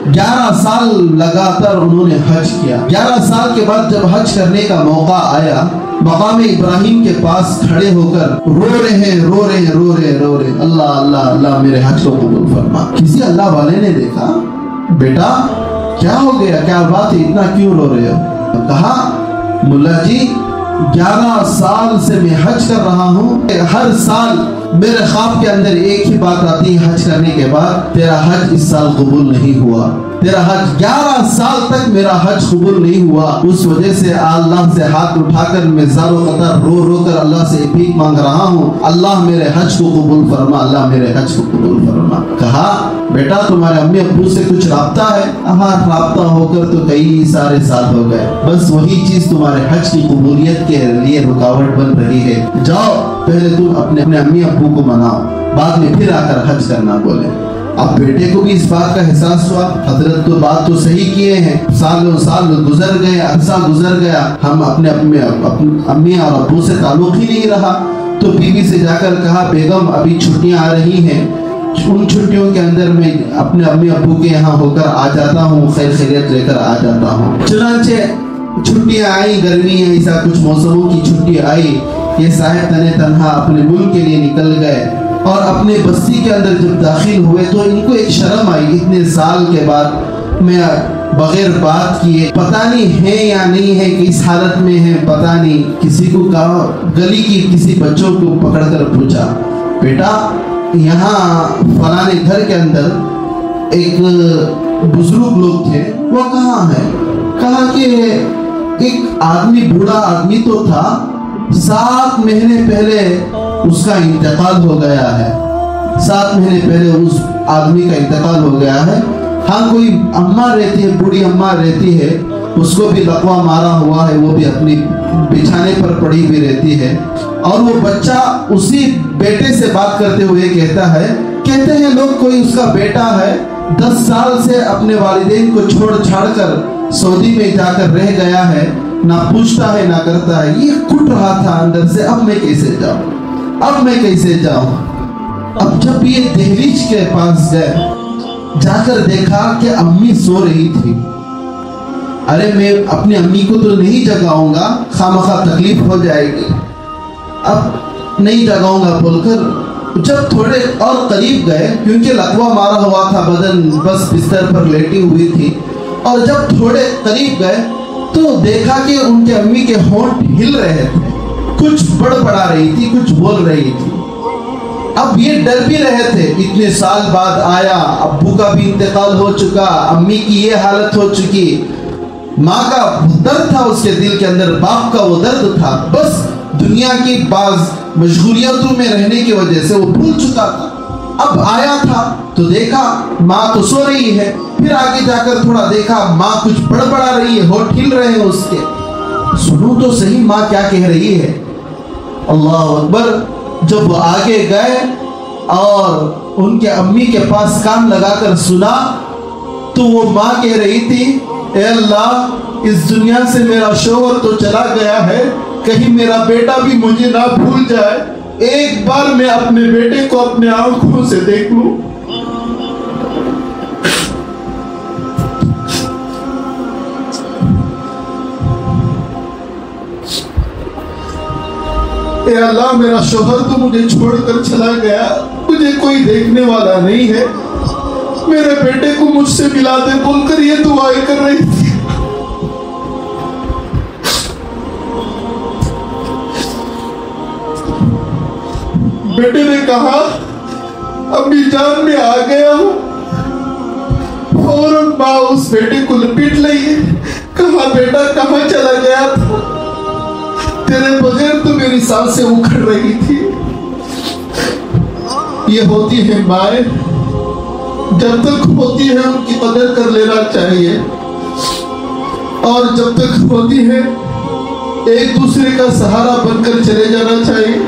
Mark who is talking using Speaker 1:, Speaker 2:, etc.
Speaker 1: 11 سال لگاتار انہوں نے حج کیا۔ 11 سال کے بعد جب حج کرنے کا موقع آیا، مقام ابراہیم کے پاس کھڑے ہو کر رو رہے ہیں، اللہ اللہ اللہ میرے حج کو قبول فرما۔ کسی اللہ والے نے دیکھا، بیٹا کیا ہو گیا، کیا بات ہے، اتنا کیوں رو رہے ہو؟ کہا ملا جی 11 سال سے میں حج کر رہا ہوں، ہر سال میرے خواب کے اندر ایک ہی بات آتی ہے حج کرنے کے بعد، تیرا حج اس سال قبول نہیں ہوا، تیرا حج 11 سال تک میرا حج قبول نہیں ہوا۔ اس وجہ سے اللہ سے ہاتھ اٹھا کر میں زار و قطر رو کر اللہ سے بھیک مانگ رہا ہوں، اللہ میرے حج کو قبول فرما، اللہ میرے حج کو قبول فرما۔ کہا بیٹا تمہارے امی ابو سے کچھ رابطہ ہے؟ ہاں رابطہ ہو کر تو کئی سارے سال ہو گئے، بس وہی چیز تمہارے حج کی قبولیت کے لیے رکاوٹ بن رہی ہے، جاؤ پہلے تم اپنے امی ابو کو مناؤ، بعد میں پھر آ کر حج کرنا بولے۔ اب بیٹے کو بھی اس بات کا احساس ہوا، حضرت تو بات تو صحیح کیے ہیں، سال گزر گئے، عرصہ گزر گیا، ہم اپنے امی اور ابو سے تعلق ہی نہیں رہا۔ تو بیوی سے جا کر کہا بیگم ابھی چھٹیاں آ رہی ہیں، ان چھٹیوں کے اندر میں اپنے امی ابو کے یہاں ہو کر آ جاتا ہوں، خیر خیریت لے کر آ جاتا ہوں۔ چنانچہ چھٹیاں آئی، گرمی ایسا کچھ موسموں کی چھٹی آئی، یہ صاحب تنہا اپنے ملک کے لیے نکل گئے، اور اپنے بستی کے اندر جب داخل ہوئے تو ان کو ایک شرم آئی، اتنے سال کے بعد میں بغیر بات کیے، پتہ نہیں ہے یا نہیں ہے، کس حالت میں ہے پتہ نہیں، کسی کو کہا، گلی کی کسی بچوں کو پکڑ کر پوچھا بیٹا یہاں فلانے گھر کے اندر ایک بزرگ لوگ تھے، وہ کہاں ہے؟ کہا کہ ایک آدمی، بوڑھا آدمی تو تھا، 7 مہینے پہلے اس کا انتقال ہو گیا ہے، 7 مہینے پہلے اس آدمی کا انتقال ہو گیا ہے۔ ہاں کوئی اماں رہتی ہے، بوڑھی اماں رہتی ہے، اس کو بھی لقوہ مارا ہوا ہے، وہ بھی اپنی بچھانے پر پڑی ہوئی رہتی ہے، اور وہ بچہ اسی بیٹے سے بات کرتے ہوئے کہتے ہیں لوگ کوئی اس کا بیٹا ہے، 10 سال سے اپنے والدین کو چھوڑ چھاڑ کر سعودی میں جا کر رہ گیا ہے، نہ پوچھتا ہے نہ کرتا ہے۔ یہ کٹ رہا تھا اندر سے، اب میں کیسے جاؤں؟ اب جب یہ دہلیز کے پاس گئے، جا کر دیکھا کہ امی سو رہی تھی۔ ارے میں اپنی امی کو تو نہیں جگاؤں گا، خامخواہ تکلیف ہو جائے گی، اب نہیں جگاؤں گا بول کر جب تھوڑے اور قریب گئے، کیونکہ لقوہ مارا ہوا تھا، بدن بس بستر پر لیٹی ہوئی تھی، اور جب تھوڑے قریب گئے تو دیکھا کہ ان کے امی کے ہونٹ ہل رہے تھے، کچھ بڑبڑا رہی تھی، کچھ بول رہی تھی۔ اب یہ ڈر بھی رہے تھے، اتنے سال بعد آیا، ابو کا بھی انتقال ہو چکا، امی کی یہ حالت ہو چکی، ماں کا درد تھا اس کے دل کے اندر، باپ کا وہ درد تھا، بس دنیا کی بعض مشغولیتوں میں رہنے کی وجہ سے وہ بھول چکا تھا۔ اب آیا تھا تو دیکھا ماں تو سو رہی ہے، پھر آگے جا کر تھوڑا دیکھا ماں کچھ بڑبڑا رہی ہے، ہونٹ ہل رہے ہیں اس کے، سنو تو صحیح ماں کیا کہہ رہی ہے۔ اللہ اکبر۔ جب وہ آگے گئے اور ان کے امی کے پاس کان لگا کر سنا تو وہ ماں کہہ رہی تھی، اے اللہ اس دنیا سے میرا شوہر تو چلا گیا ہے، کہیں میرا بیٹا بھی مجھے نہ بھول جائے، ایک بار میں اپنے بیٹے کو اپنے آنکھوں سے دیکھ لوں۔ اے اللہ میرا شوہر تو مجھے چھوڑ کر چلا گیا، مجھے کوئی دیکھنے والا نہیں ہے، میرے بیٹے کو مجھ سے ملا دے بول کر یہ دعائیں کر رہی تھی۔ بیٹے نے کہا امی جان میں آ گیا ہوں، فوراً ماں اس بیٹے کو لپیٹ لی، کہا بیٹا کہاں چلا گیا تھا، تیرے بغیر تو میری سانسیں اکھڑ رہی تھی۔ یہ ہوتی ہے مائیں، جب تک ہوتی ہے ان کی قدر کر لینا چاہیے، اور جب تک ہوتی ہے ایک دوسرے کا سہارا بن کر چلے جانا چاہیے۔